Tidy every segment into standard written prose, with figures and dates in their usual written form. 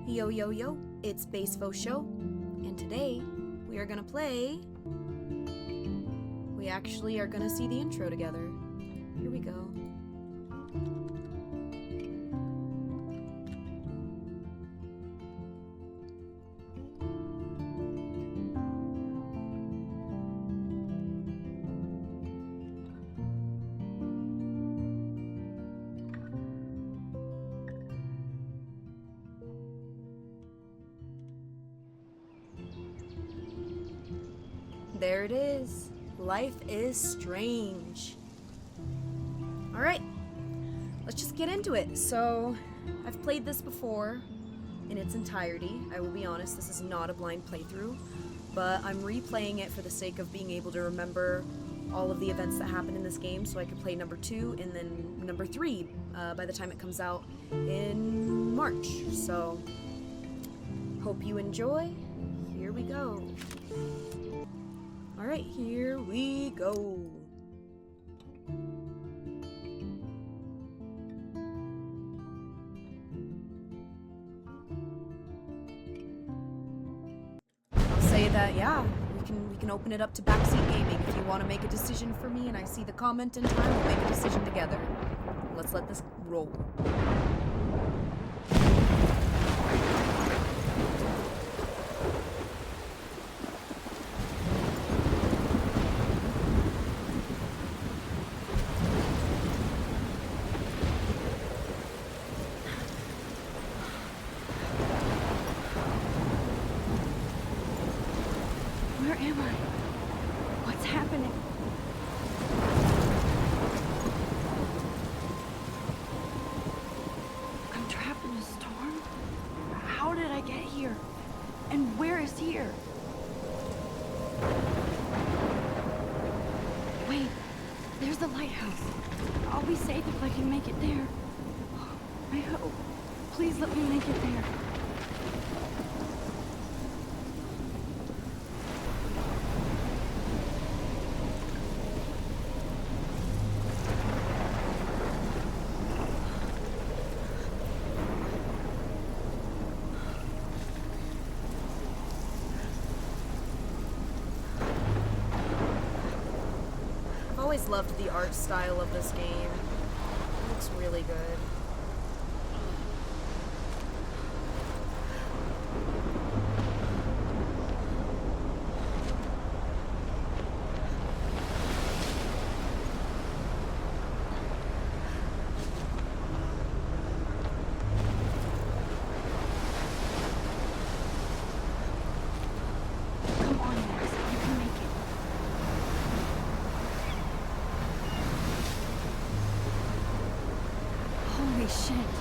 Yo yo yo, it's Basefo Show, and today we are gonna play. We actually are gonna see the intro together. Here we go. There it is. Life is strange. Alright, let's just get into it. So, I've played this before in its entirety. I will be honest, this is not a blind playthrough, but I'm replaying it for the sake of being able to remember all of the events that happened in this game so I can play number 2 and then number 3 by the time it comes out in March. So, hope you enjoy. Here we go. Alright, here we go. I'll say that, yeah, we can open it up to backseat gaming. If you want to make a decision for me and I see the comment in time, we'll make a decision together. Let's let this roll. Where am I? What's happening? I'm trapped in a storm? How did I get here? And where is here? Wait, there's the lighthouse. I'll be safe if I can make it there. I hope. Please let me make it there. I've always loved the art style of this game. It looks really good. Come on, Max. You can make it. Holy shit.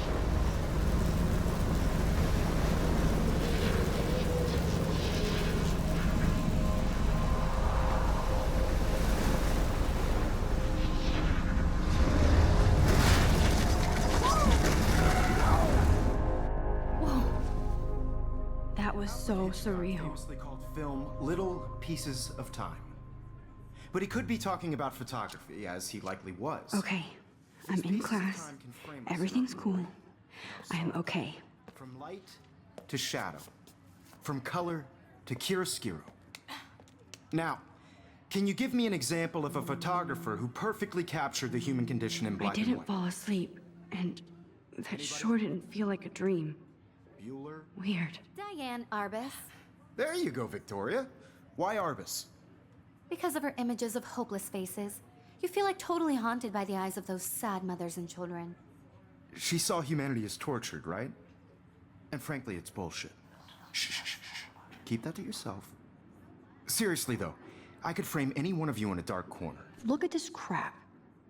Whoa. That was so surreal. Famously called film Little Pieces of Time. But he could be talking about photography, as he likely was. Okay, I'm in class. Everything's cool. I am okay. From light to shadow. From color to chiaroscuro. Now, can you give me an example of a photographer who perfectly captured the human condition in I black and didn't white? fall asleep, and that sure didn't feel like a dream. Bueller? Weird. Diane Arbus. There you go, Victoria. Why Arbus? Because of her images of hopeless faces, you feel like totally haunted by the eyes of those sad mothers and children. She saw humanity as tortured, right? And frankly, it's bullshit. Shh, shh, shh, shh. Keep that to yourself. Seriously, though, I could frame any one of you in a dark corner. Look at this crap.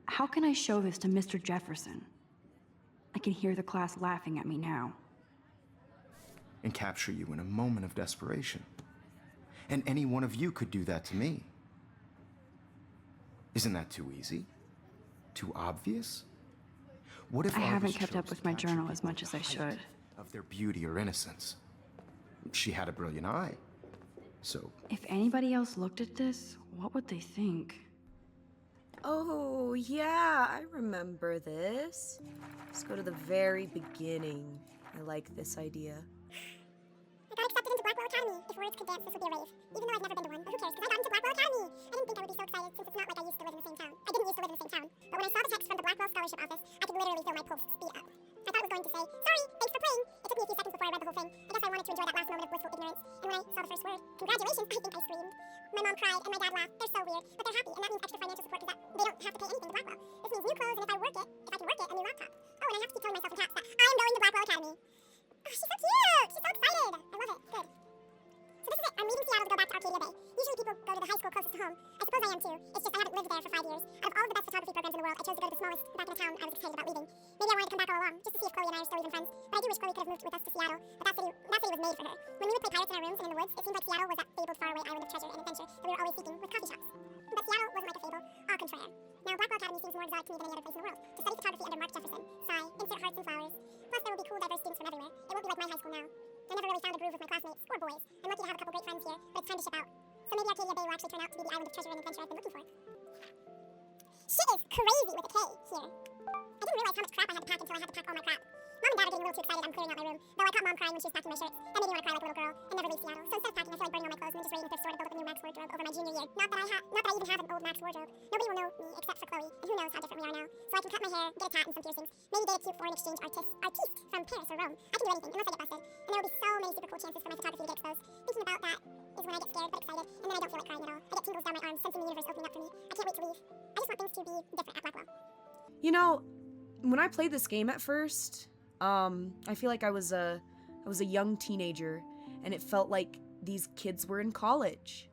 How can I show this to Mr. Jefferson? I can hear the class laughing at me now. And capture you in a moment of desperation. And any one of you could do that to me. Isn't that too easy? Too obvious? What if I haven't Arbus kept up chose with to my capture journal as people much at as I the should. height of their beauty or innocence? She had a brilliant eye. So, If anybody else looked at this, what would they think? Oh, yeah, I remember this. Let's go to the very beginning. I like this idea. I got accepted into Blackwell Academy. If words could dance, this would be a rave. Even though I've never been to one, but who cares, because I got into Blackwell Academy. I didn't think I would be so excited, since it's not like I used to live in the same town. I didn't used to live in the same town. But when I saw the text from the Blackwell Scholarship Office, I could literally feel my pulse speed up. I thought it was going to say, sorry, thanks for playing. It took me a few seconds before I read the whole thing. I guess I wanted to enjoy that last moment of blissful ignorance. And when I saw the first word, congratulations, I think I screamed. My mom cried and my dad laughed. They're so weird, but they're happy, and that means extra financial support because they don't have to pay anything to Blackwell. This means new clothes, and if I can work it, a new laptop. Oh, and I have to keep telling myself in caps that I'm going to Blackwell Academy. Oh, she's so cute! She's so excited! I love it. Good. So this is it. I'm leaving Seattle to go back to Arcadia Bay. Usually people go to the high school closest to home. I suppose I am too. It's just I haven't lived there for 5 years. Out of all of the best photography programs in the world, I chose to go to the smallest back in a town I was excited about leaving. Maybe I wanted to come back all along, just to see if Chloe and I are still even friends. But I do wish Chloe could have moved with us to Seattle. But that city was made for her. When we would play pirates in our rooms and in the woods, it seemed like Seattle was that fabled faraway island of treasure and adventure that we were always seeking, with coffee shops. But Seattle wasn't like a fable, au contraire. Now, Blackwell Academy seems more exotic to me than any other place in the world. To study photography under Mark Jefferson, sigh, insert hearts and flowers. Plus, there will be cool, diverse students from everywhere. It won't be like my high school now. I never really found a groove with my classmates, or boys. I'm lucky to have a couple great friends here, but it's time to ship out. So maybe Arcadia Bay will actually turn out to be the island of treasure and adventure I've been looking for. Shit is crazy with a K here. I didn't realize how much crap I had to pack until I had to pack all my crap. Mom and Dad are getting a little too excited I'm clearing out my room, though I caught Mom crying when she was packing my shirts. That made me want to cry like a little girl and never leave Seattle. So instead of packing, I feel like burning all my clothes and then just raiding the thrift store to build up a new Max wardrobe over my junior year. Not that I even have an old Max wardrobe. Nobody will know me except for Chloe, and who knows how different we are now. So I can cut my hair, get a tat and some piercings, maybe date a cute foreign exchange artiste from Paris or Rome. I can do anything unless I get busted, and there will be so many super cool chances for my photography to get exposed. Thinking about that is when I get scared but excited, and then I don't feel like crying at all. I get tingles down my arms, sensing the universe opening up for me. I can't wait to leave. I just want things to be different at Blackwell. You know, when I played this game at first, I feel like I was a young teenager, and it felt like these kids were in college.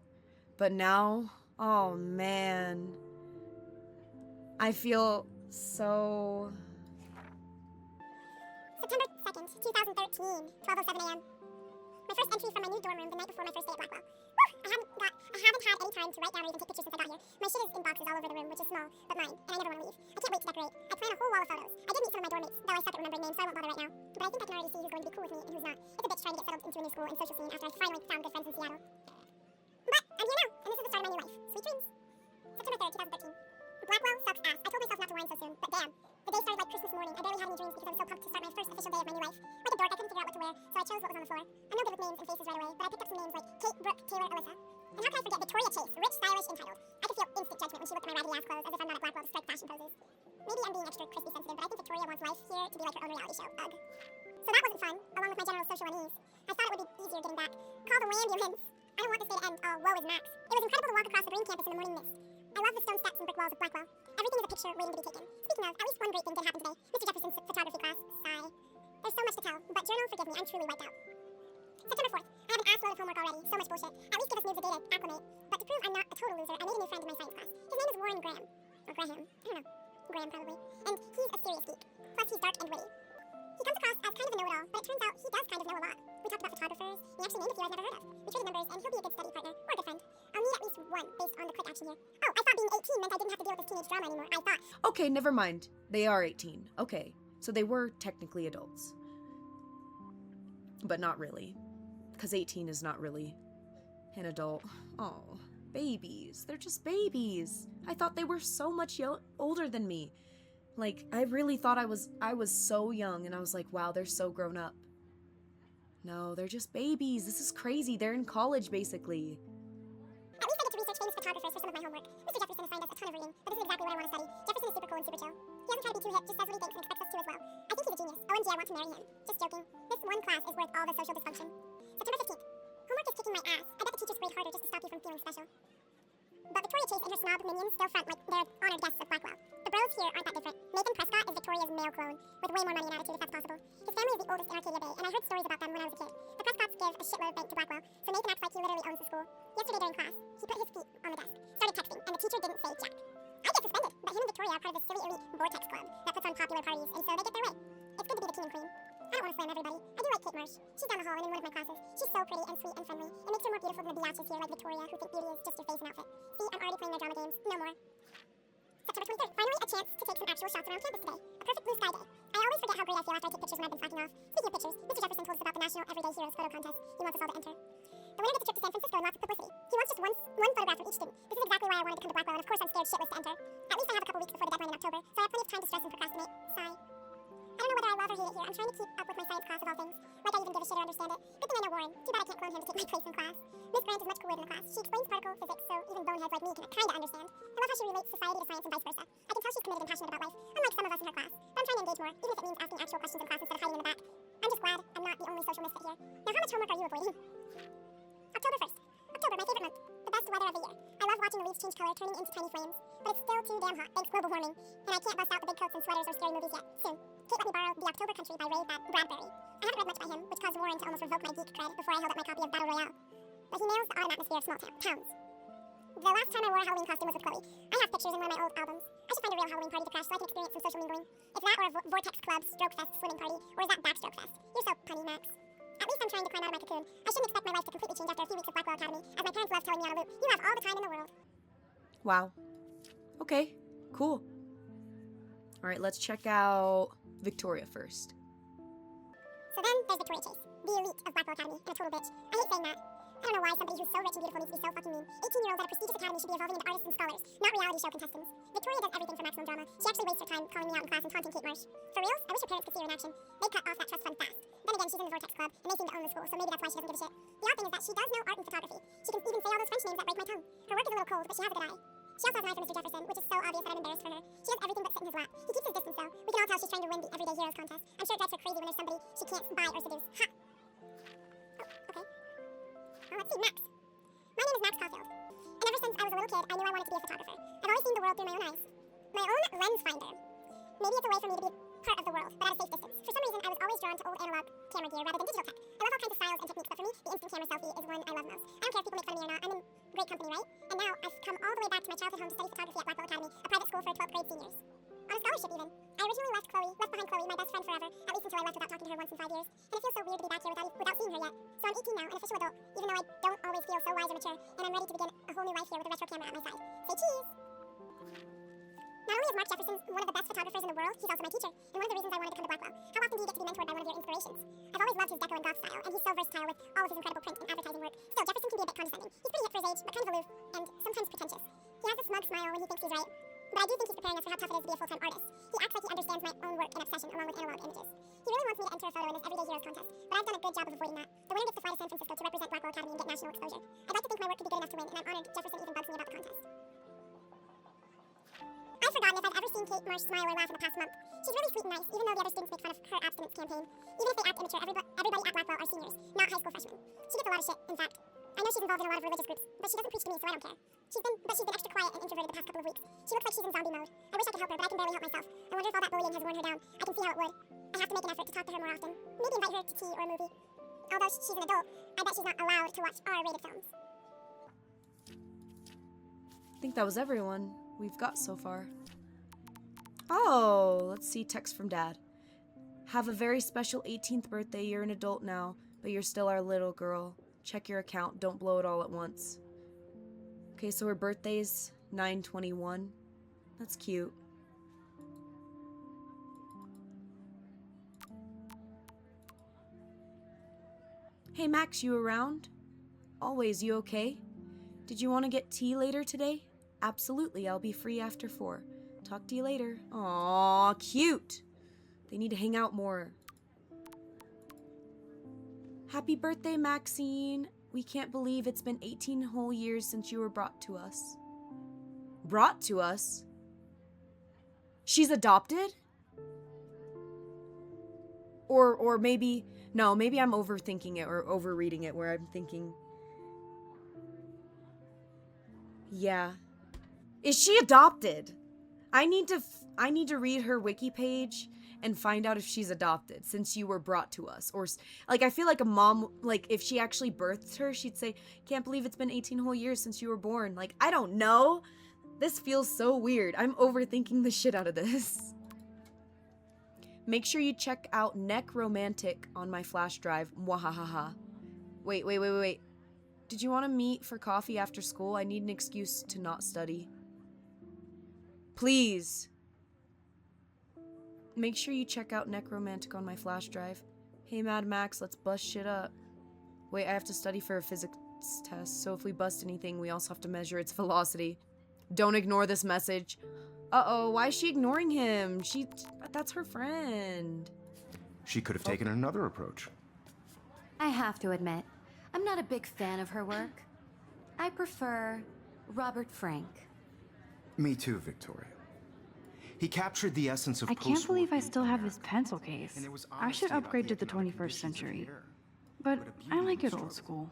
But now, oh man, I feel so... September 2nd, 2013, 12:07 a.m. My first entry from my new dorm room the night before my first day at Blackwell. Woo! I haven't had any time to write down or even take pictures since I got here. My shit is in boxes all over the room, which is small, but mine, and I never want to leave. I can't wait to decorate. I plan a whole wall of photos. I did meet some of my dorm mates, though I suck at remembering names, so I won't bother right now. But I think I can already see who's going to be cool with me and who's not. It's a bitch trying to get settled into a new school and social scene after I finally found good friends in Seattle. But I'm here now, and this is the start of my new life. Sweet dreams. September 3rd, 2013. Blackwell sucks ass. I told myself not to whine so soon, but damn. The day started like Christmas morning. I barely had any dreams because I was so pumped to start my first official day of my new life. Like a dork, I couldn't figure out what to wear, so I chose what was on the floor. I'm no good with names and faces right away, but I picked up some names like Kate, Brooke, Taylor, Alyssa. And how can I forget Victoria Chase, rich, stylish, entitled? I could feel instant judgment when she looked at my raggedy ass clothes as if I'm not at Blackwell to strike fashion poses. Maybe I'm being extra crispy sensitive, but I think Victoria wants life here to be like her own reality show. Ugh. So that wasn't fun, along with my general social unease. I thought it would be easier getting back. Call the ambulance. I don't want this day to end. Oh, woe is Max. It was incredible to walk across the green campus in the morning mist. I love the stone steps and brick walls of Blackwell. Everything is a picture waiting to be taken. Speaking of, at least one great thing did happen today. Mr. Jefferson's photography class. Sigh. There's so much to tell, but journal, forgive me, I'm truly wiped out. September 4th. I have an ass load of homework already. So much bullshit. At least give us moves a day to acclimate. But to prove I'm not a total loser, I made a new friend in my science class. His name is Warren Graham. Or Graham. I don't know. Graham, probably. And he's a serious geek. Plus, he's dark and witty. He comes across as kind of a know-it-all, but it turns out he does kind of know a lot. We talked about photographers. He actually named a few I've never heard of. We traded numbers, and he'll be a good study partner, or a good friend. I'll need at least one based on the quick action here. Oh, I thought being 18 meant I didn't have to deal with this teenage drama anymore. I thought. Okay, never mind. They are 18. Okay, so they were technically adults. But not really. Because 18 is not really an adult. Oh, babies. They're just babies. I thought they were so much older than me. Like, I really thought I was so young, and I was like, wow, they're so grown up. No, they're just babies. This is crazy. They're in college, basically. At least I get to research famous photographers for some of my homework. Mr. Jefferson assigned us a ton of reading, but this is exactly what I want to study. Jefferson is super cool and super chill. He doesn't try to be too hip, just says what he thinks and expects us to as well. I think he's a genius. OMG, I want to marry him. Just joking. This one class is worth all the social dysfunction. September 15th. Homework is kicking my ass. I bet the teachers grade harder just to stop you from feeling special. But Victoria Chase and her snob minions still front like they're honored guests of Blackwell. The bros here aren't that different. Nathan Prescott is Victoria's male clone, with way more money and attitude if that's possible. His family is the oldest in Arcadia Bay, and I heard stories about them when I was a kid. The Prescotts give a shitload bank to Blackwell, so Nathan acts like he literally owns the school. Yesterday during class, he put his feet on the desk, started texting, and the teacher didn't say jack. I get suspended, but him and Victoria are part of this silly elite Vortex Club that puts on popular parties, and so they get their way. It's good to be the king and queen. I don't want to slam everybody. I do like Kate Marsh. She's down the hall and in one of my classes. She's so pretty and sweet and friendly. It makes her more beautiful than the biatches here like Victoria, who think beauty is just your face and outfit. See, I'm already playing their drama games. No more. September 23rd. Finally a chance to take some actual shots around campus today. A perfect blue sky day. I always forget how great I feel after I take pictures when I've been slacking off. Speaking of pictures, Mr. Jefferson told us about the National Everyday Heroes photo contest. He wants us all to enter. The winner gets a trip to San Francisco and lots of publicity. He wants just one photograph from each student. This is exactly why I wanted to come to Blackwell, and of course I'm scared shitless to enter. At least I have a couple weeks before the deadline in October, so I have plenty of time to stress and procrastinate. Sigh. I don't know know whether I love or hate it here. I'm trying to keep up with my science class of all things. Like I even give a shit or understand it. Good thing I know Warren. Too bad I can't clone him to take my place in class. Miss Grant is much cooler than the class. She explains particle physics, so even boneheads like me can kind of understand. I love how she relates society to science and vice versa. I can tell she's committed and passionate about life, unlike some of us in her class. But I'm trying to engage more, even if it means asking actual questions in class instead of hiding in the back. I'm just glad I'm not the only social misfit here. Now, how much homework are you avoiding? October 1st. October, my favorite month. The best weather of the year. I love watching the leaves change color, turning into tiny flames. But it's still too damn hot, thanks global warming. And I can't bust out the big coats and sweaters or scary movies yet. Soon. Kate let me borrow The October Country by Ray Bradbury. I haven't read much by him, which caused Warren to almost revoke my geek cred before I held up my copy of Battle Royale. But he nails the autumn atmosphere of small towns. The last time I wore a Halloween costume was with Chloe. I have pictures in one of my old albums. I should find a real Halloween party to crash so I can experience some social mingling. It's that or a Vortex Club Stroke Fest swimming party, or is that Backstroke Fest? You're so punny, Max. At least I'm trying to climb out of my cocoon. I shouldn't expect my life to completely change after a few weeks of Blackwell Academy, as my parents love telling me on a loop. You have all the time in the world. Wow. Okay, cool. All right, let's check out Victoria first. So then there's Victoria Chase, the elite of Blackwell Academy, and a total bitch. I hate saying that. I don't know why somebody who's so rich and beautiful needs to be so fucking mean. 18-year-olds at a prestigious academy should be evolving into artists and scholars, not reality show contestants. Victoria does everything for maximum drama. She actually wastes her time calling me out in class and taunting Kate Marsh. For reals? I wish her parents could see her in action. They'd cut off that trust fund fast. Then again, she's in the Vortex Club, and they seem to own the school, so maybe that's why she doesn't give a shit. The odd thing is that she does know art and photography. She can even say all those French names that break my tongue. Her work is a little cold, but she has a good eye. She also has an eye for Mr. Jefferson, which is so obvious that I'm embarrassed for her. She has everything but sit in his lap. He keeps his distance, though. We can all tell she's trying to win the Everyday Heroes contest. I'm sure it drives her crazy when there's somebody she can't buy or seduce. Ha! Oh, okay. Let's see, Max. My name is Max Caulfield. And ever since I was a little kid, I knew I wanted to be a photographer. I've always seen the world through my own eyes. My own lens finder. Maybe it's a way for me to be part of the world, but at a safe distance. For some reason, I was always drawn to old analog camera gear rather than digital tech. I love all kinds of styles and techniques, but for me, the instant camera selfie is one I love most. I don't care if people make fun of me or not. I'm in great company, right? And now I've come all the way back to my childhood home to study photography at Blackwell Academy, a private school for 12th grade seniors. On a scholarship, even. I originally left behind Chloe, my best friend forever, at least until I left without talking to her once in 5 years. And it feels so weird to be back here without seeing her yet. So I'm 18 now, an official adult, even though I don't always feel so wise or mature, and I'm ready to begin a whole new life here with a retro camera at my side. Say cheese! Not only is Mark Jefferson one of the best photographers in the world, he's also my teacher, and one of the reasons I wanted to come to Blackwell. How often do you get to be mentored by one of your inspirations? I've always loved his deco and goth style, and he's so versatile with all of his incredible print and advertising work. Still, Jefferson can be a bit condescending. He's pretty hip for his age, but kind of aloof, and sometimes pretentious. He has a smug smile when he thinks he's right, but I do think he's preparing us for how tough it is to be a full-time artist. He acts like he understands my own work and obsession along with analog images. He really wants me to enter a photo in this Everyday Heroes contest, but I've done a good job of avoiding that. The winner gets to fly to San Francisco to represent Blackwell Academy and get national exposure. I'd like to think my work could be good enough to win, and I'm honored Jefferson even bugs me about the contest. I've forgotten if I've ever seen Kate Marsh smile or laugh in the past month. She's really sweet and nice, even though the other students make fun of her abstinence campaign. Even if they act immature, everybody at Blackwell are seniors, not high school freshmen. She gets a lot of shit, in fact. I know she's involved in a lot of religious groups, but she doesn't preach to me, so I don't care. She's been extra quiet and introverted the past couple of weeks. She looks like she's in zombie mode. I wish I could help her, but I can barely help myself. I wonder if all that bullying has worn her down. I can see how it would. I have to make an effort to talk to her more often. Maybe invite her to tea or a movie. Although she's an adult, I bet she's not allowed to watch R-rated films. I think that was everyone we've got so far. Oh, let's see, text from Dad. Have a very special 18th birthday. You're an adult now, but you're still our little girl. Check your account. Don't blow it all at once. Okay, so her birthday's 9/21. That's cute. Hey Max, you around? Always, you okay? Did you want to get tea later today? Absolutely, I'll be free after 4. Talk to you later. Aww, cute. They need to hang out more. Happy birthday, Maxine. We can't believe it's been 18 whole years since you were brought to us. Brought to us? She's adopted? Or maybe, no, maybe I'm overthinking it or overreading it where I'm thinking, yeah. Is she adopted? I need to read her wiki page and find out if she's adopted since you were brought to us. Or, like, I feel like a mom, like, if she actually birthed her, she'd say, can't believe it's been 18 whole years since you were born. Like, I don't know. This feels so weird. I'm overthinking the shit out of this. Make sure you check out Necromantic on my flash drive. Mwahahaha. Wait. Did you want to meet for coffee after school? I need an excuse to not study. Please. Make sure you check out Necromantic on my flash drive. Hey Mad Max, let's bust shit up. Wait, I have to study for a physics test, so if we bust anything, we also have to measure its velocity. Don't ignore this message. Uh-oh, why is she ignoring him? That's her friend. She could have taken another approach. I have to admit, I'm not a big fan of her work. I prefer Robert Frank. Me too, Victoria. He captured the essence of I can't post-war believe I youth still in have this America. pencil case. And there was I should honesty about upgrade to the economic 21st conditions of the century. era. But a I beauty like in it the old struggle. school.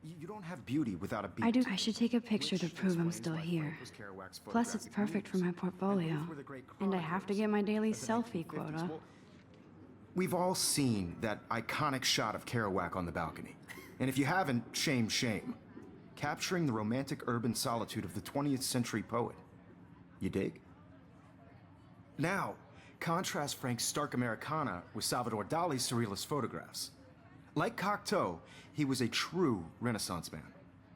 You don't have beauty without a beat. I do. I should take a picture to Which prove I'm explains still why here. Frank was Kerouac's Plus, it's photographic perfect for muse. my portfolio. And both were the great And I have to get my daily chroniclers of the selfie 1950s. quota. Well, we've all seen that iconic shot of Kerouac on the balcony. And if you haven't, shame, shame. Capturing the romantic urban solitude of the 20th century poet. You dig? Now, contrast Frank's stark Americana with Salvador Dali's surrealist photographs. Like Cocteau, he was a true Renaissance man,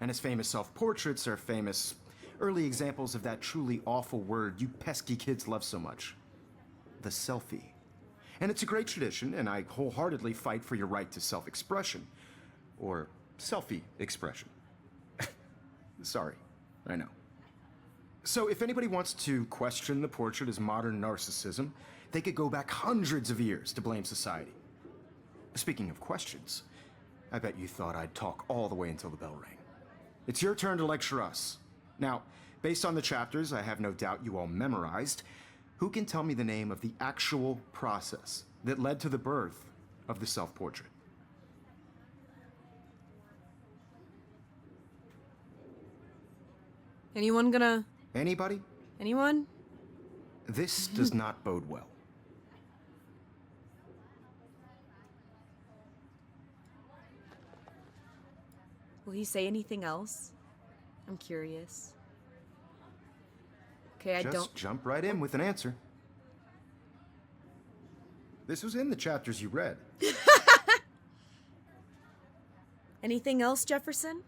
and his famous self-portraits are famous early examples of that truly awful word you pesky kids love so much, the selfie. And it's a great tradition, and I wholeheartedly fight for your right to self-expression, or selfie expression. Sorry, I know. So if anybody wants to question the portrait as modern narcissism, they could go back hundreds of years to blame society. Speaking of questions, I bet you thought I'd talk all the way until the bell rang. It's your turn to lecture us. Now, based on the chapters I have no doubt you all memorized, who can tell me the name of the actual process that led to the birth of the self-portrait? Anyone gonna... Anybody? Anyone? This does not bode well. Will he say anything else? I'm curious. Okay, I Just don't... jump right in with an answer. This was in the chapters you read. Anything else, Jefferson?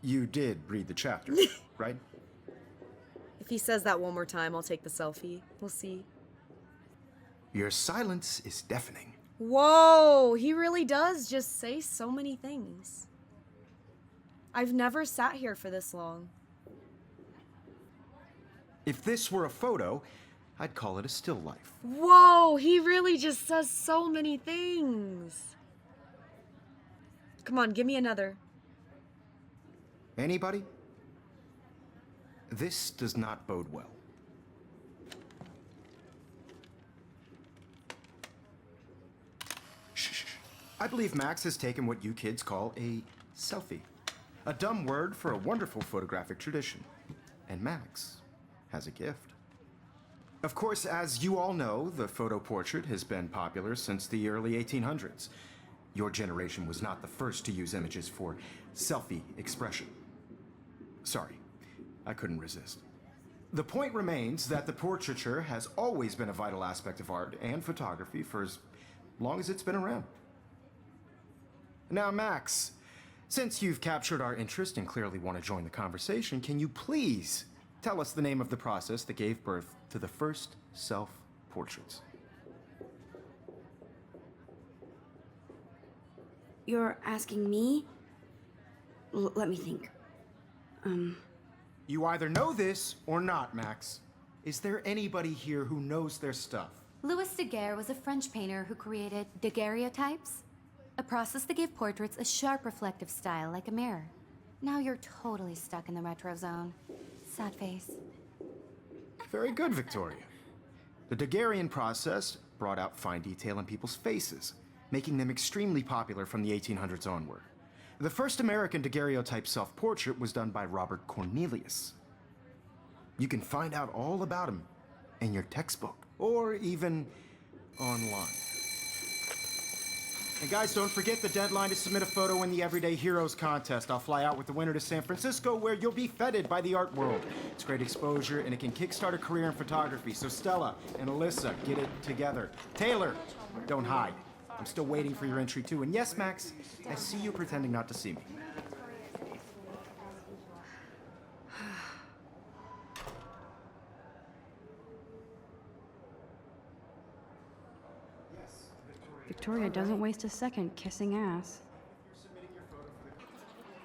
You did read the chapter, right? If he says that one more time, I'll take the selfie. We'll see. Your silence is deafening. Whoa, he really does just say so many things. I've never sat here for this long. If this were a photo, I'd call it a still life. Whoa, he really just says so many things. Come on, give me another. Anybody? This does not bode well. Shh. I believe Max has taken what you kids call a selfie. A dumb word for a wonderful photographic tradition. And Max has a gift. Of course, as you all know, the photo portrait has been popular since the early 1800s. Your generation was not the first to use images for selfie expression. Sorry, I couldn't resist. The point remains that the portraiture has always been a vital aspect of art and photography for as long as it's been around. Now, Max, since you've captured our interest and clearly want to join the conversation, can you please tell us the name of the process that gave birth to the first self-portraits? You're asking me? Let me think. You either know this or not, Max. Is there anybody here who knows their stuff? Louis Daguerre was a French painter who created daguerreotypes, a process that gave portraits a sharp reflective style like a mirror. Now you're totally stuck in the retro zone. Sad face. Very good, Victoria. The Daguerrean process brought out fine detail in people's faces, making them extremely popular from the 1800s onward. The first American daguerreotype self-portrait was done by Robert Cornelius. You can find out all about him in your textbook, or even online. And guys, don't forget the deadline to submit a photo in the Everyday Heroes contest. I'll fly out with the winner to San Francisco, where you'll be feted by the art world. It's great exposure, and it can kickstart a career in photography. So Stella and Alyssa, get it together. Taylor, don't hide. I'm still waiting for your entry, too. And yes, Max, I see you pretending not to see me. Victoria doesn't waste a second kissing ass.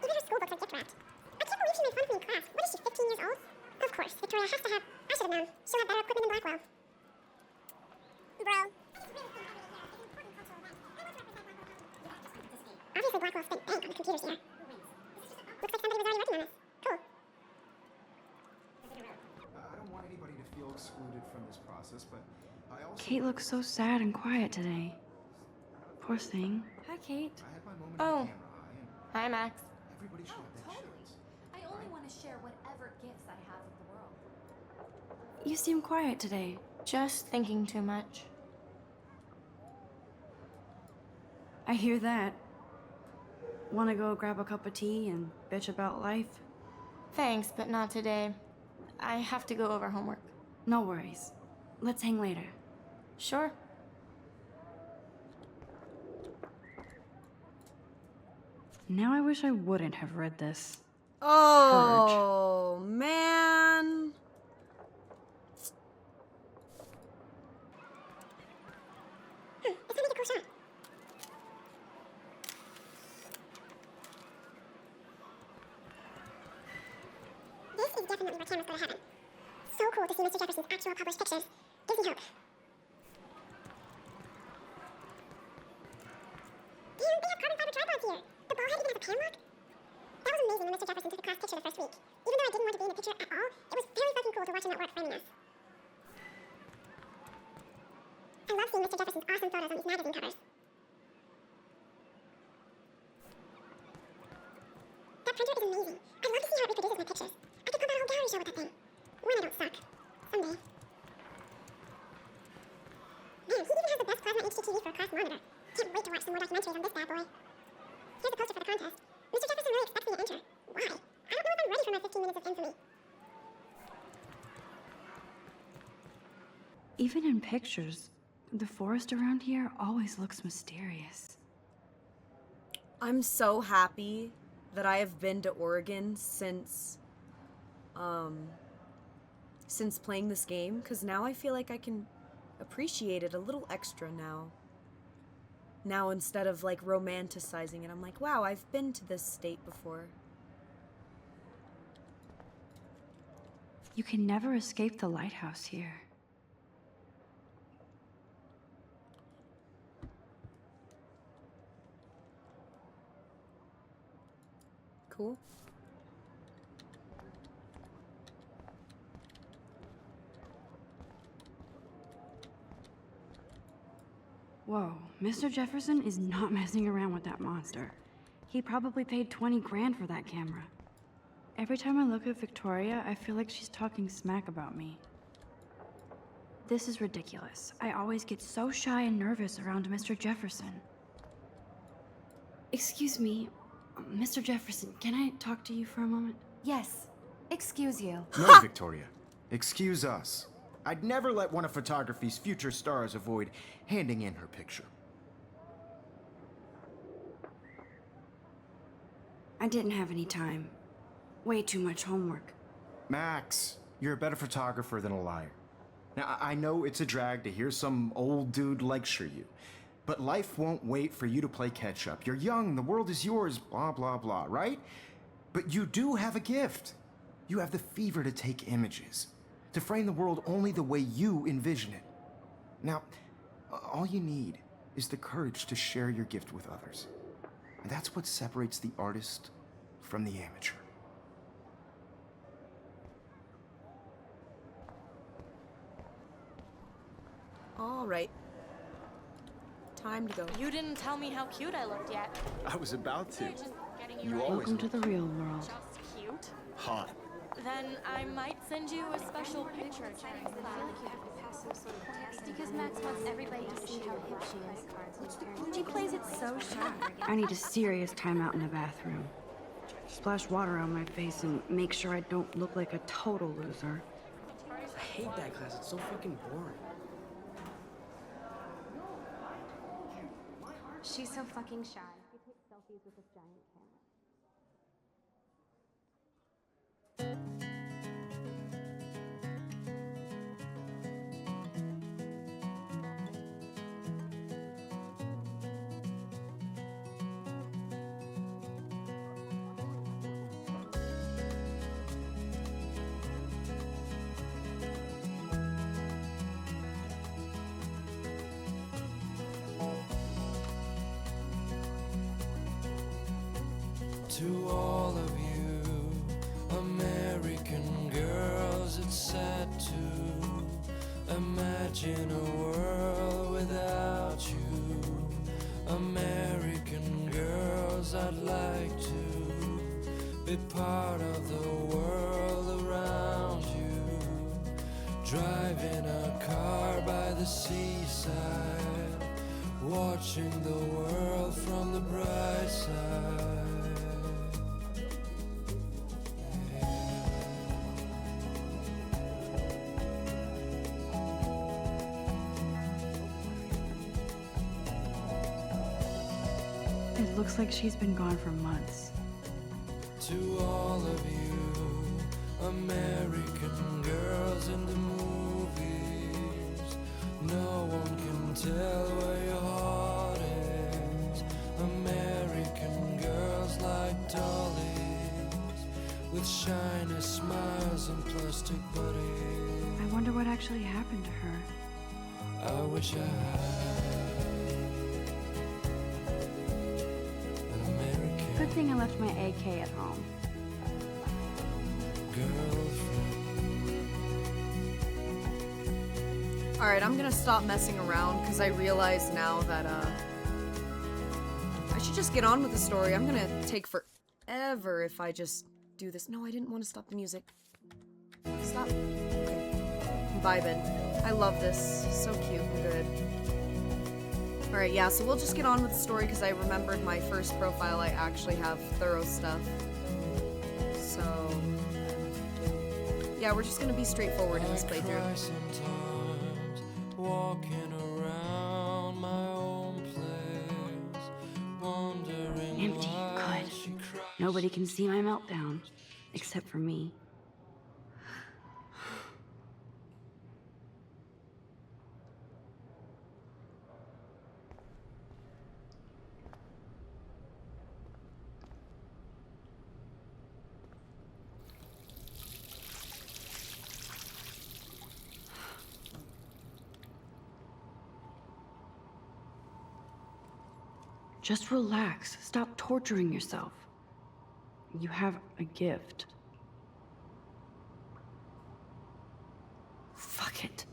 Even her school books are gift wrapped. I can't believe she made fun of me in class. What is she, 15 years old? Of course, Victoria has to have... I should have known. She'll have better equipment than Blackwell. Bro. Kate looks so sad and quiet today. Poor thing. Hi, Kate. I had my moment Oh. on camera, Hi, Max. everybody should have that shit. I only want to share whatever gifts I have with the world. You seem quiet today. Just thinking too much. I hear that. Wanna go grab a cup of tea and bitch about life? Thanks, but not today. I have to go over homework. No worries. Let's hang later. Sure. Now I wish I wouldn't have read this. Oh, man. It's gonna be a cool shot. This is definitely where cameras go to heaven. So cool to see Mr. Jefferson's actual published pictures. Gives me hope. Damn, they have carbon fiber tripods here. The ball head even has a pan lock. That was amazing when Mr. Jefferson took a class picture the first week. Even though I didn't want to be in the picture at all, it was very fucking cool to watch him at work framing us. I love seeing Mr. Jefferson's awesome photos on these magazine covers. That printer is amazing. I'd love to see how it reproduces my pictures. I could pump out a whole gallery show with that thing. When I don't suck. Someday. Man, he even has the best plasma HDTV for a class monitor. Can't wait to watch some more documentaries on this bad boy. Here's the poster for the contest. Mr. Jefferson really expects me to enter. Why? I don't know if I'm ready for my 15 minutes of infamy. Even in pictures, the forest around here always looks mysterious. I'm so happy that I have been to Oregon since playing this game, because now I feel like I can appreciate it a little extra now. Now instead of like romanticizing it, I'm like, wow, I've been to this state before. You can never escape the lighthouse here. Cool. Whoa, Mr. Jefferson is not messing around with that monster. He probably paid 20 grand for that camera. Every time I look at Victoria, I feel like she's talking smack about me. This is ridiculous. I always get so shy and nervous around Mr. Jefferson. Excuse me, Mr. Jefferson, can I talk to you for a moment? Yes. Excuse you. No, Victoria. Excuse us. I'd never let one of photography's future stars avoid handing in her picture. I didn't have any time. Way too much homework. Max, you're a better photographer than a liar. Now, I know it's a drag to hear some old dude lecture you, but life won't wait for you to play catch up. You're young, the world is yours, blah, blah, blah, right? But you do have a gift. You have the fever to take images, to frame the world only the way you envision it. Now, all you need is the courage to share your gift with others. And that's what separates the artist from the amateur. All right. Time to go. You didn't tell me how cute I looked yet. I was about to. Just getting you You ready. always Welcome to the real world. Just cute. hot. Then I might send you a special picture. Because Max wants everybody to see how hip she is. She plays it so shy. I need a serious timeout in the bathroom. Splash water on my face and make sure I don't look like a total loser. I hate that class. It's so fucking boring. She's so fucking shy. She takes selfies with this giant camera. To all of you American girls, it's sad to Imagine a world without you. American girls, I'd like to be part of the world around you. Driving a car by the seaside, watching the world from the bright side. It looks like she's been gone for months. To all of you, American girls in the movies, no one can tell where your heart is. American girls like dollies, with shiny smiles and plastic bodies. I wonder what actually happened to her. I wish I had an American Good thing I left my AK at home. girlfriend. Alright, I'm gonna stop messing around because I realize now that, I should just get on with the story. I'm gonna take forever if I just do this. No, I didn't want to stop the music. Stop. Okay. I'm vibing. I love this. So cute and good. Alright, yeah, so we'll just get on with the story because I remembered my first profile. I actually have thorough stuff. So, yeah, we're just gonna be straightforward in this I cry playthrough. sometimes, walking around my own place, wondering Empty, why good. she cries. Nobody can see my meltdown, except for me. Just relax. Stop torturing yourself. You have a gift. Fuck it.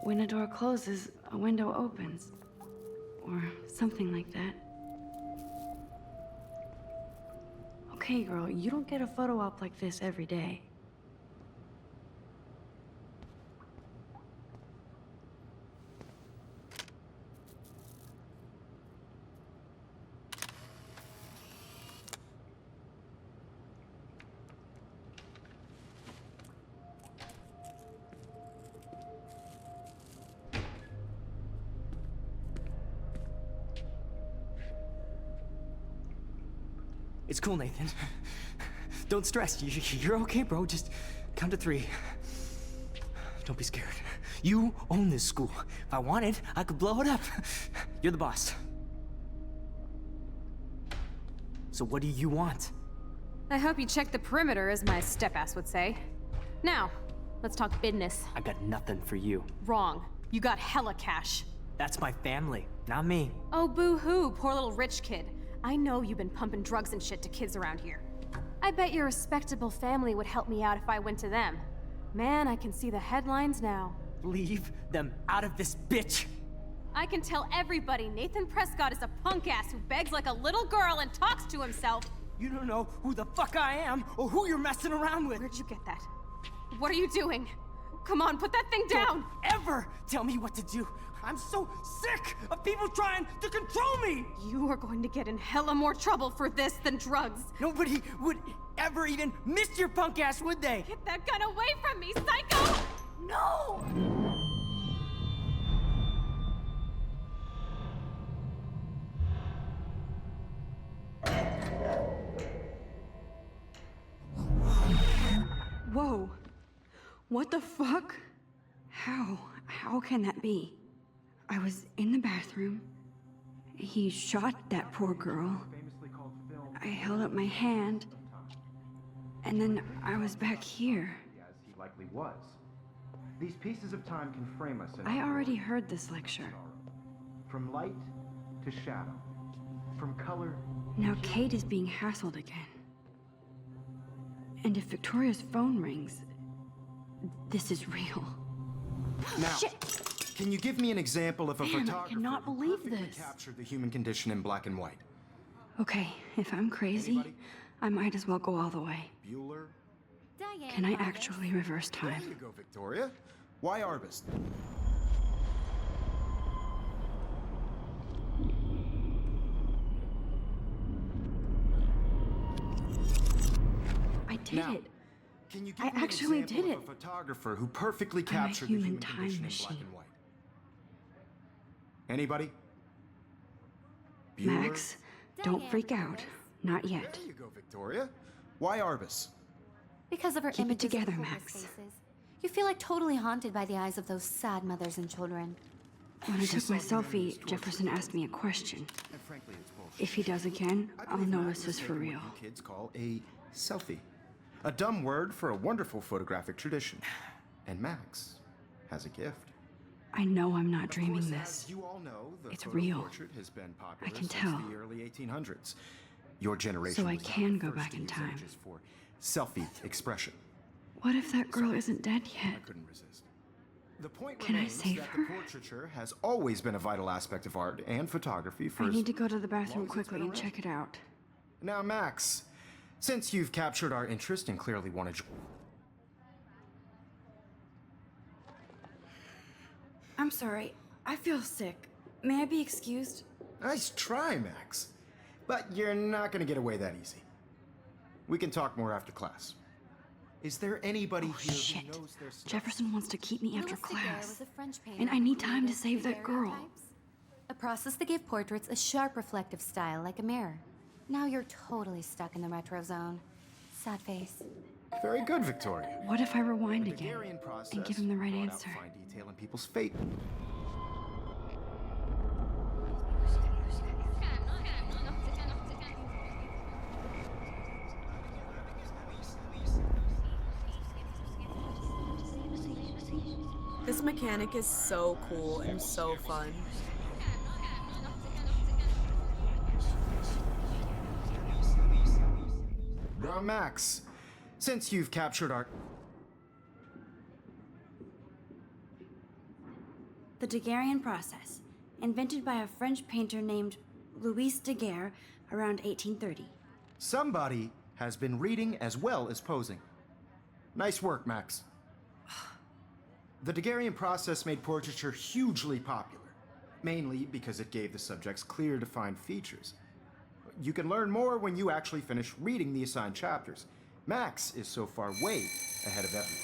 When a door closes, a window opens. Or something like that. Okay, girl, you don't get a photo op like this every day. It's cool, Nathan. Don't stress. You're okay, bro. Just count to 3. Don't be scared. You own this school. If I wanted, I could blow it up. You're the boss. So what do you want? I hope you checked the perimeter, as my step-ass would say. Now, let's talk business. I got nothing for you. Wrong. You got hella cash. That's my family, not me. Oh, boo-hoo, poor little rich kid. I know you've been pumping drugs and shit to kids around here. I bet your respectable family would help me out if I went to them. Man, I can see the headlines now. Leave them out of this, bitch! I can tell everybody Nathan Prescott is a punk ass who begs like a little girl and talks to himself. You don't know who the fuck I am or who you're messing around with. Where'd you get that? What are you doing? Come on, put that thing down! Don't ever tell me what to do. I'm so sick of people trying to control me! You are going to get in hella more trouble for this than drugs. Nobody would ever even miss your punk ass, would they? Get that gun away from me, psycho! No! Whoa. What the fuck? How can that be? I was in the bathroom. He shot that poor girl. I held up my hand. And then I was back here. As he likely was. These pieces of time can frame us in I already heard this lecture. from light to shadow, from color Now Kate is being hassled again. And if Victoria's phone rings, this is real. Now, can you give me an example of a Man, I photographer cannot who believe perfectly this. captured the human condition in black and white? Okay, if I'm crazy, Anybody? I might as well go all the way. Bueller? Diane Can I Arbus. actually reverse There time? you go, Victoria. Why Arbus? I did Now, it. Can you give I me an actually example did of it. a photographer who perfectly I'm a captured the human human time condition in machine. black and white? Anybody? Bueller? Max, don't Diane freak out. Arbus. Not yet. There you go, Victoria. Why Arbus? Because of her Keep it images of together, hopeless Max. faces. You feel like totally haunted by the eyes of those sad mothers and children. When I took my saw humanity's selfie, torture. Jefferson asked me a question. And frankly, it's bullshit. If he does again, I I'll believe know Max this is for making real. what you kids call a selfie. A dumb word for a wonderful photographic tradition. And Max has a gift. I know I'm not Of dreaming course, this. as you all know, the It's photo real. portrait has been popular I can since tell. the early 1800s. Your generation So I was not can the go first back to in use time. images for selfie expression. What if that girl isn't dead I yet? couldn't resist. The point Can I remains save that her? the portraiture has always been a vital aspect of art and photography for I as need to go to the long bathroom as it's quickly been and around. check it out. Now, Max, since you've captured our interest and clearly want to I'm sorry. I feel sick. May I be excused? Nice try, Max. But you're not gonna get away that easy. We can talk more after class. Is there anybody here Shit. who knows their stuff? Jefferson wants to keep me after Louis Daguerre class. was a French painter And I who need time to created save that girl. daguerreotypes, a process that gave portraits a sharp reflective style like a mirror. Now you're totally stuck in the retro zone. Sad face. Very good, Victoria. What if I rewind The again Daguerrean process and give him the right brought out answer? fine detail in people's fate. This mechanic is so cool and so fun. Now, Max, since you've captured our... The Daguerrean process, invented by a French painter named Louis Daguerre around 1830. Somebody has been reading as well as posing. Nice work, Max. The Daguerrean process made portraiture hugely popular, mainly because it gave the subjects clear, defined features. You can learn more when you actually finish reading the assigned chapters. Max is so far way ahead of everyone.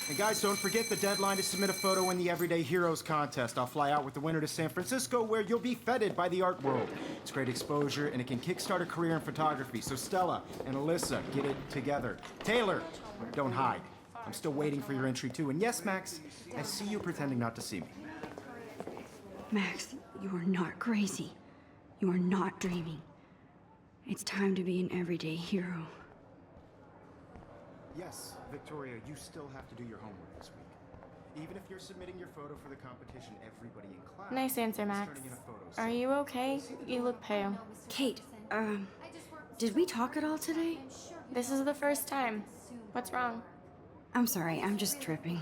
And guys, don't forget the deadline to submit a photo in the Everyday Heroes contest. I'll fly out with the winner to San Francisco, where you'll be feted by the art world. It's great exposure, and it can kickstart a career in photography. So Stella and Alyssa, get it together. Taylor, don't hide. I'm still waiting for your entry too. And yes, Max, I see you pretending not to see me. Max, you are not crazy. You are not dreaming. It's time to be an everyday hero. Yes, Victoria, you still have to do your homework this week. Even if you're submitting your photo for the competition, everybody in class Nice answer, is Max. turning in a photo, so- Are you okay? You look pale. Kate, did we talk at all today? This is the first time. What's wrong? I'm sorry, I'm just tripping.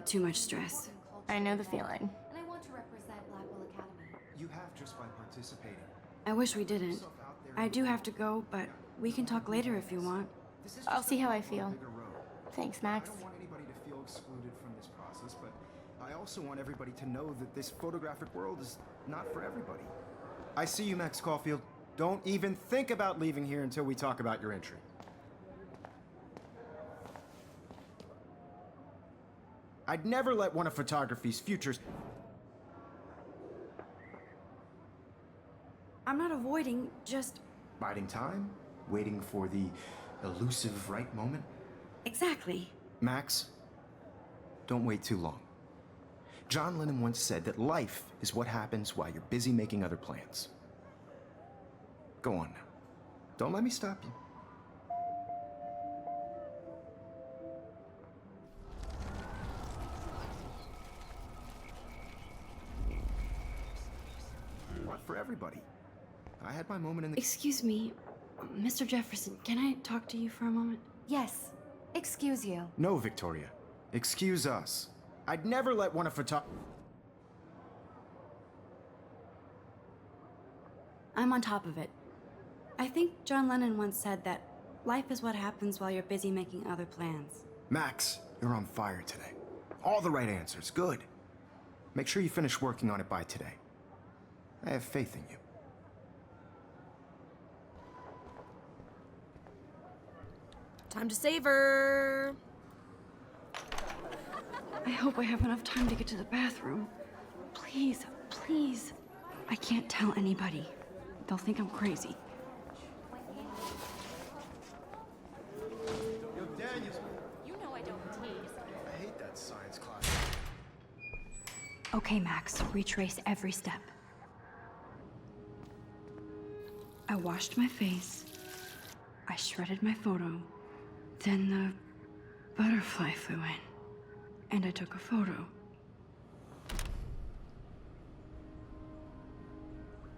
Too much stress. I know the feeling. And I want to represent Blackwell Academy. You have just by participating. I wish we didn't. I do have to go, but we can talk later if you want. This is I'll just see a how I bigger feel. road. Thanks, I Max. don't want anybody to feel excluded from this process, but I also want everybody to know that this photographic world is not for everybody. I see you, Max Caulfield. Don't even think about leaving here until we talk about your entry. I'd never let one of photography's futures... I'm not avoiding, just. Biding time? Waiting for the elusive right moment? Exactly. Max, don't wait too long. John Lennon once said that life is what happens while you're busy making other plans. Go on now. Don't let me stop you. Not for everybody. I had my moment in the... Excuse me, Mr. Jefferson, can I talk to you for a moment? Yes. Excuse you. No, Victoria. Excuse us. I'd never let one of I'm on top of it. I think John Lennon once said that life is what happens while you're busy making other plans. Max, you're on fire today. All the right answers. Good. Make sure you finish working on it by today. I have faith in you. Time to save her. I hope I have enough time to get to the bathroom. Please, please. I can't tell anybody. They'll think I'm crazy. Yo, Daniel. You know I don't tease. I hate that science class. Okay, Max, retrace every step. I washed my face. I shredded my photo. Then the butterfly flew in. And I took a photo.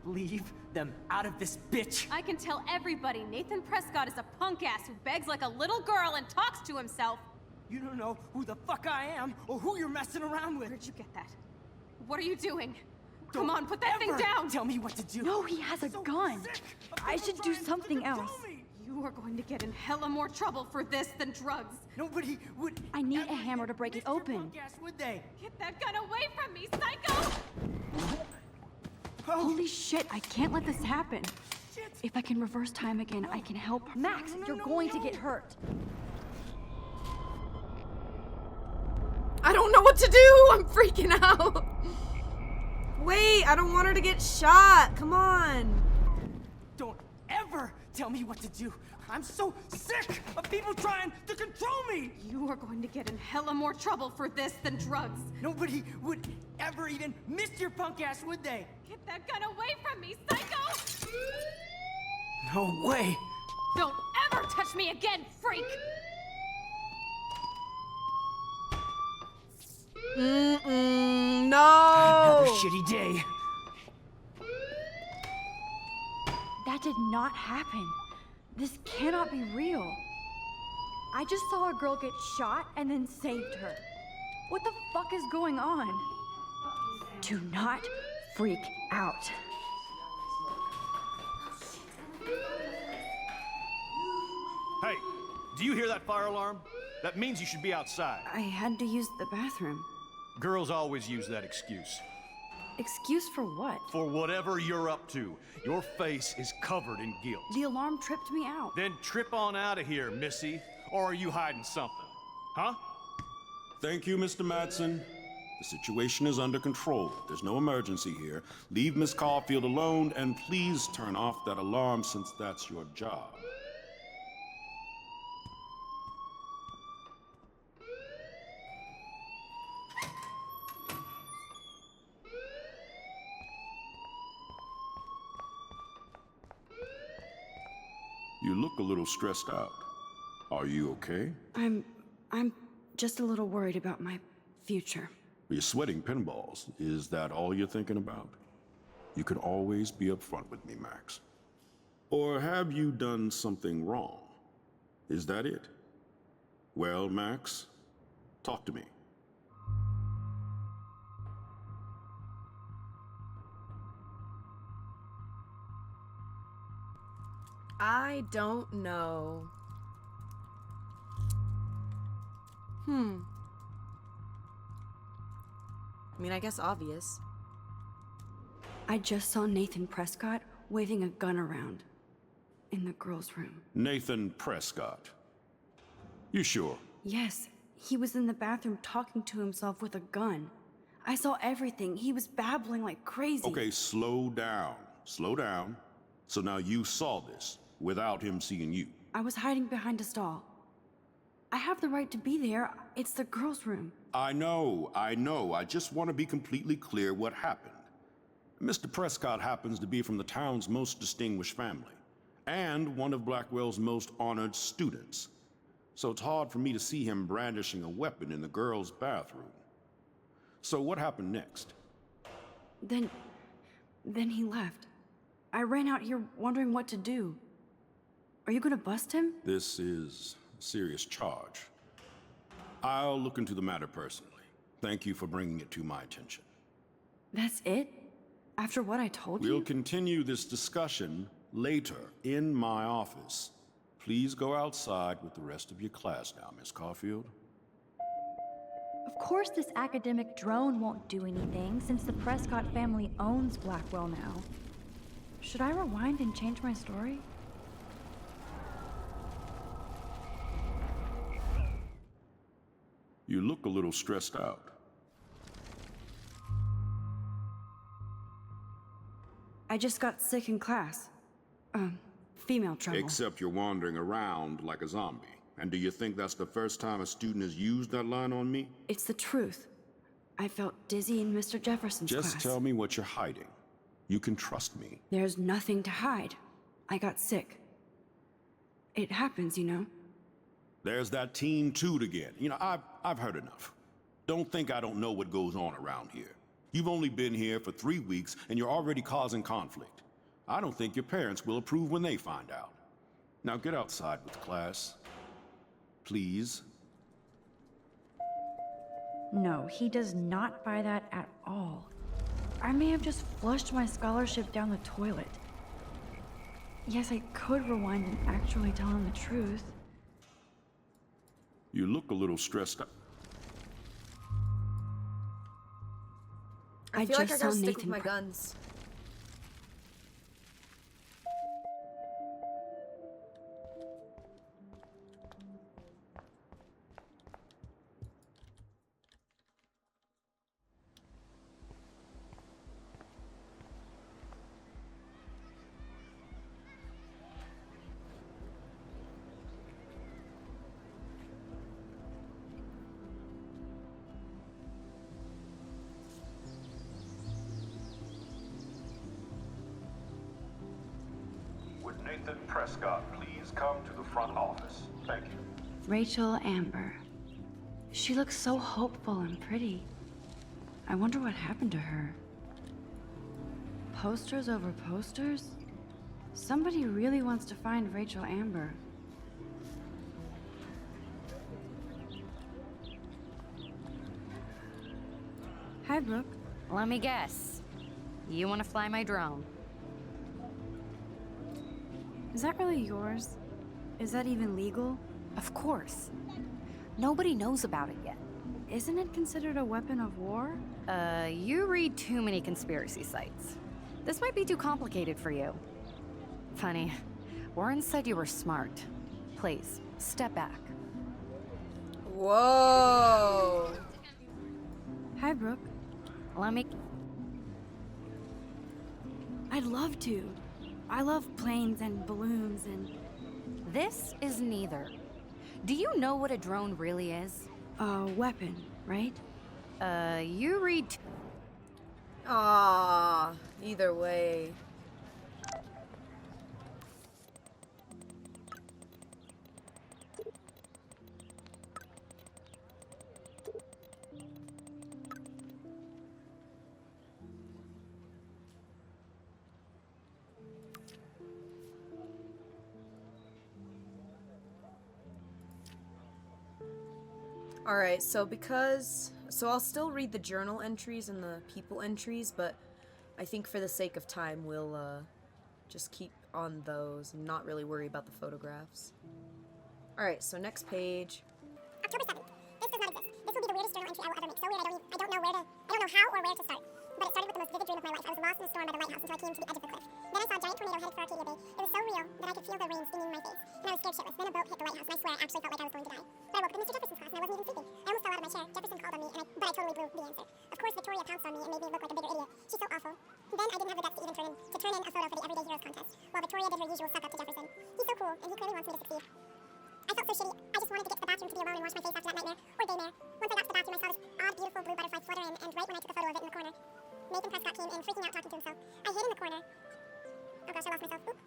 Leave them out of this, bitch! I can tell everybody Nathan Prescott is a punk ass who begs like a little girl and talks to himself. You don't know who the fuck I am or who you're messing around with. Where'd you get that? What are you doing? Come on, put that thing down! Tell me what to do. No, he has a gun. I should do something else. You are going to get in hella more trouble for this than drugs. Nobody would. I need a hammer to break it open. Would they? Get that gun away from me, psycho! Holy shit, I can't let this happen. If I can reverse time again, I can help. Max, you're going to get hurt. I don't know what to do. I'm freaking out. Wait, I don't want her to get shot. Come on. Don't ever tell me what to do. I'm so sick of people trying to control me. You are going to get in hella more trouble for this than drugs. Nobody would ever even miss your punk ass, would they? Get that gun away from me, psycho! No way. Don't ever touch me again, freak! No. Another shitty day. That did not happen. This cannot be real. I just saw a girl get shot and then saved her. What the fuck is going on? Do not freak out. Hey, do you hear that fire alarm? That means you should be outside. I had to use the bathroom. Girls always use that excuse. Excuse for what? For whatever you're up to. Your face is covered in guilt. The alarm tripped me out. Then trip on out of here, Missy. Or are you hiding something? Huh? Thank you, Mr. Madsen. The situation is under control. There's no emergency here. Leave Miss Caulfield alone, and please turn off that alarm since that's your job. You look a little stressed out. Are you okay? I'm just a little worried about my future. You're sweating pinballs. Is that all you're thinking about? You can always be upfront with me, Max. Or have you done something wrong? Is that it? Well, Max, talk to me. I don't know. I mean, I guess obvious. I just saw Nathan Prescott waving a gun around in the girls' room. Nathan Prescott. You sure? Yes, he was in the bathroom talking to himself with a gun. I saw everything. He was babbling like crazy. Okay, slow down. Slow down. So now you saw this without him seeing you. I was hiding behind a stall. I have the right to be there. It's the girls' room. I know. I just want to be completely clear what happened. Mr. Prescott happens to be from the town's most distinguished family, and one of Blackwell's most honored students. So it's hard for me to see him brandishing a weapon in the girls' bathroom. So what happened next? Then he left. I ran out here wondering what to do. Are you gonna bust him? This is a serious charge. I'll look into the matter personally. Thank you for bringing it to my attention. That's it? After what I told you? We'll continue this discussion later in my office. Please go outside with the rest of your class now, Miss Caulfield. Of course this academic drone won't do anything since the Prescott family owns Blackwell now. Should I rewind and change my story? You look a little stressed out. I just got sick in class. Female trouble. Except you're wandering around like a zombie. And do you think that's the first time a student has used that line on me? It's the truth. I felt dizzy in Mr. Jefferson's class. Just tell me what you're hiding. You can trust me. There's nothing to hide. I got sick. It happens, you know. There's that teen toot again. You know, I've heard enough. Don't think I don't know what goes on around here. You've only been here for 3 weeks and you're already causing conflict. I don't think your parents will approve when they find out. Now get outside with class. Please. No, he does not buy that at all. I may have just flushed my scholarship down the toilet. Yes, I could rewind and actually tell him the truth. You look a little stressed out. I feel like I just gotta saw stick with Nathan my guns. Would Nathan Prescott please come to the front office? Thank you. Rachel Amber. She looks so hopeful and pretty. I wonder what happened to her. Posters over posters? Somebody really wants to find Rachel Amber. Hi, Brooke. Let me guess. You want to fly my drone? Is that really yours? Is that even legal? Of course. Nobody knows about it yet. Isn't it considered a weapon of war? You read too many conspiracy sites. This might be too complicated for you. Funny, Warren said you were smart. Please, step back. Whoa. Hi, Brooke. Let me... I'd love to. I love planes and balloons and... This is neither. Do you know what a drone really is? A weapon, right? You read... Ah, either way. Alright, so I'll still read the journal entries and the people entries, but I think for the sake of time, we'll just keep on those and not really worry about the photographs. Alright, so next page. October 7th. This does not exist. This will be the weirdest journal entry I will ever make. So weird I don't know how or where to start. But it started with the most vivid dream of my life. I was lost in a storm by the lighthouse until I came to the edge of the cliff. Then I saw a giant tornado headed for Arcadia Bay. It was so real that I could feel the rain stinging my face. And I was scared shitless. Then a boat hit the lighthouse, and I swear I actually felt like I was going to die. But I woke up in Mr. Jefferson's class, and I wasn't even sleeping. I almost fell out of my chair. Jefferson called on me, but I totally blew the answer. Of course, Victoria pounced on me and made me look like a bigger idiot. She's so awful. Then I didn't have the guts to even turn in a photo for the Everyday Heroes contest, while Victoria did her usual suck up to Jefferson. He's so cool, and he clearly wants me to succeed. I felt so shitty. I just wanted to get to the bathroom to be alone and wash my face after that nightmare, or daymare. Once I got to the bathroom, I saw this odd, beautiful blue butterfly flutter in, and right when I took a photo of it in the corner, Nathan Prescott came in, freaking out, talking to himself. I hid in the corner. Oh gosh, I lost myself. Oop.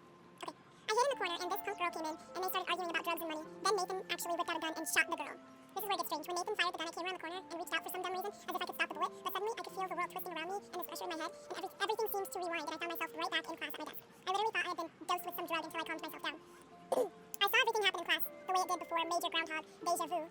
Okay. I hid in the corner, and this punk girl came in, and they started arguing about drugs and money. Then Nathan actually whipped out a gun and shot the girl. This is where it gets strange. When Nathan fired the gun, I came around the corner and reached out for some dumb reason, as if I could stop the bullet, but suddenly I could feel the world twisting around me, and this pressure in my head, and everything seemed to rewind, and I found myself right back in class at my desk. Deja vu.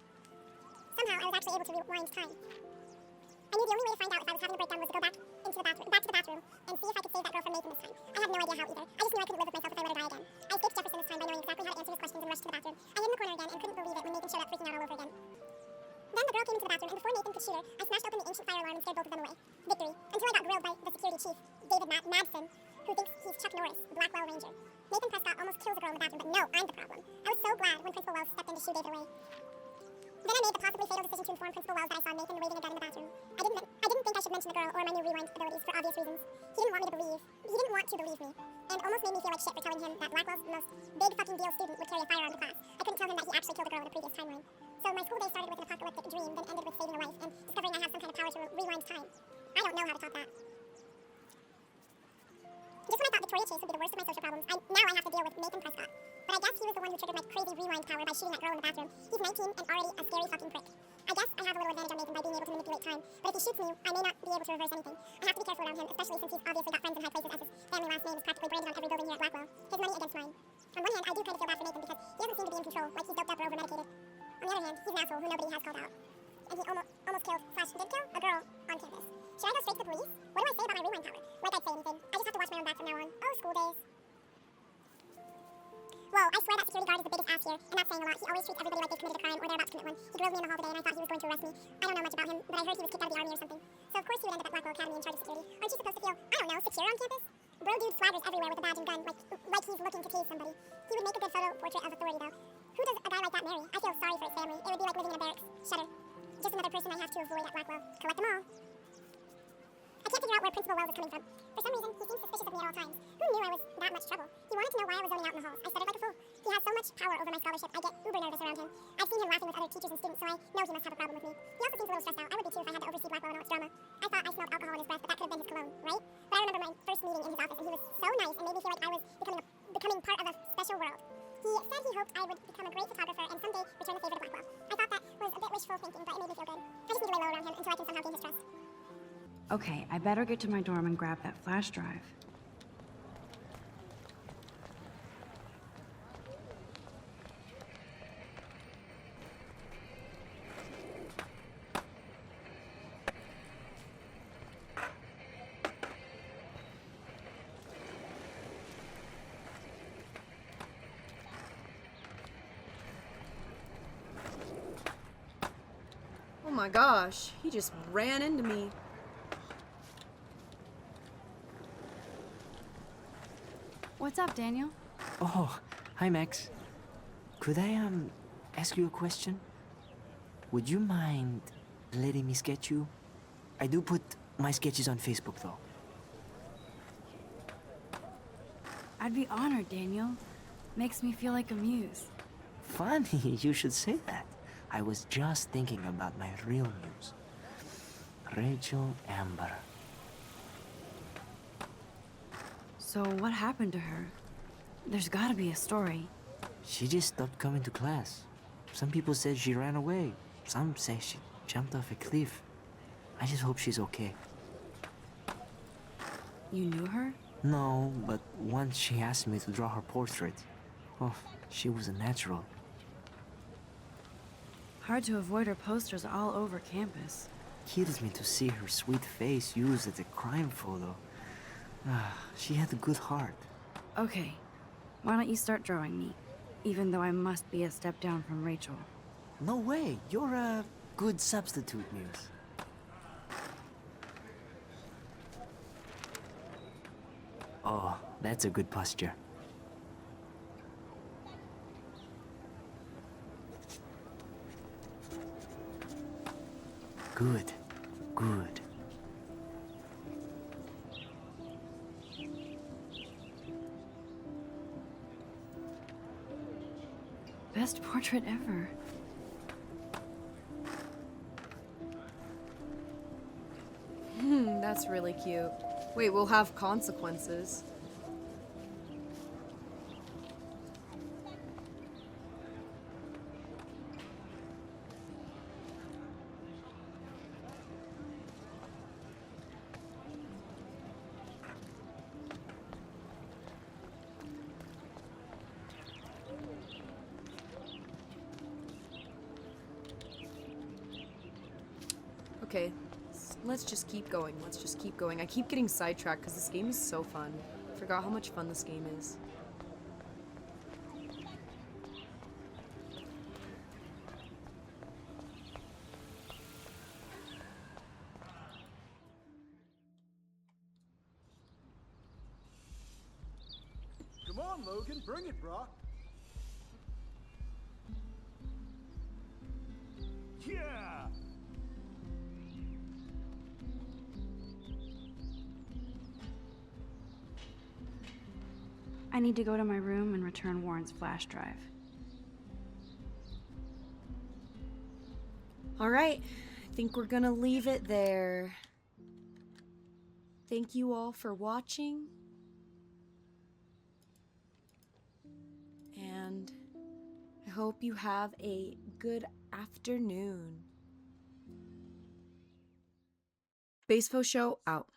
Somehow, I was actually able to rewind time. I knew the only way to find out if I was having a breakdown was to go back to the bathroom, and see if I could save that girl from Nathan this time. I had no idea how either. I just knew I couldn't live with myself if I let her die again. I escaped Jefferson this time by knowing exactly how to answer his questions and rushed to the bathroom. I hid in the corner again and couldn't believe it when Nathan showed up freaking out all over again. Then the girl came into the bathroom, and before Nathan could shoot her, I smashed open the ancient fire alarm and scared both of them away. Victory. Until I got grilled by the security chief, David Madsen, who thinks he's Chuck Norris, the Blackwell Ranger. Nathan Prescott almost killed the girl in the bathroom, but no, I'm the problem. I was so glad when Principal Wells stepped in to shoo David away. Then I made the possibly fatal decision to inform Principal Wells that I saw Nathan waving a gun in the bathroom. I didn't think I should mention the girl or my new rewind abilities for obvious reasons. He didn't want to believe me, and almost made me feel like shit for telling him that Blackwell's most big fucking deal student would carry a firearm to class. I couldn't tell him that he actually killed the girl in a previous timeline. So my school day started with an apocalyptic dream, then ended with saving a life and discovering I have some kind of power to rewind time. I don't know how to top that. Just when I thought Victoria Chase would be the worst of my social problems, now I have to deal with Nathan Prescott. But I guess he was the one who triggered my crazy rewind power by shooting that girl in the bathroom. He's 19 and already a scary fucking prick. I guess I have a little advantage on Nathan by being able to manipulate time, but if he shoots me, I may not be able to reverse anything. I have to be careful around him, especially since he's obviously got friends in high places as his family last name is practically branded on every building here at Blackwell. His money against mine. On one hand, I do kind of feel bad for Nathan because he doesn't seem to be in control, like he's doped up or over-medicated. On the other hand, he's an asshole who nobody has called out. And he almost killed, /did kill, a girl on campus. Should I go straight to the police? What do I say about my rewind power? Like I'd say anything. I just have to watch my own back from now on. Oh, school days. Whoa, I swear that security guard is the biggest ass here, and that's saying a lot. He always treats everybody like they've committed a crime or they're about to commit one. He grilled me in the hall today and I thought he was going to arrest me. I don't know much about him, but I heard he was kicked out of the army or something. So of course he would end up at Blackwell Academy in charge of security. Aren't you supposed to feel, I don't know, secure on campus? Bro dude swaggers everywhere with a badge and gun, like he's looking to tase somebody. He would make a good photo portrait of authority though. Who does a guy like that marry? I feel sorry for his family. It would be like living in a barracks. Shudder. Just another person I have to avoid at Blackwell. Collect them all. I can't figure out where Principal Wells is coming from. For some reason, he seems suspicious of me at all times. Who knew I was that much trouble? He wanted to know why I was zoning out in the halls. I stuttered like a fool. He has so much power over my scholarship, I get uber nervous around him. I've seen him laughing with other teachers and students, so I know he must have a problem with me. He also seems a little stressed out. I would be too if I had to oversee Blackwell and all its drama. I thought I smelled alcohol in his breath, but that could have been his cologne, right? But I remember my first meeting in his office, and he was so nice and made me feel like I was becoming part of a special world. He said he hoped I would become a great photographer and someday return the favor to Blackwell. I thought that was a bit wishful thinking, but it made me feel good. I just need to lay low around him until I can somehow gain his trust. Okay, I better get to my dorm and grab that flash drive. Oh my gosh, he just ran into me. What's up, Daniel? Oh, hi, Max. Could I, ask you a question? Would you mind letting me sketch you? I do put my sketches on Facebook, though. I'd be honored, Daniel. Makes me feel like a muse. Funny, you should say that. I was just thinking about my real muse. Rachel Amber. So what happened to her? There's gotta be a story. She just stopped coming to class. Some people said she ran away. Some say she jumped off a cliff. I just hope she's okay. You knew her? No, but once she asked me to draw her portrait. Oh, she was a natural. Hard to avoid her posters all over campus. Kills me to see her sweet face used as a crime photo. She had a good heart. Okay, why don't you start drawing me? Even though I must be a step down from Rachel. No way, you're a good substitute, Muse. Oh, that's a good posture. Good, good. Best portrait ever. That's really cute. Wait, we'll have consequences. Let's just keep going. Let's just keep going. I keep getting sidetracked because this game is so fun. I forgot how much fun this game is. Come on, Logan, bring it, Brock. Yeah! I need to go to my room and return Warren's flash drive. All right, I think we're gonna leave it there. Thank you all for watching. And I hope you have a good afternoon. Basefo Show out.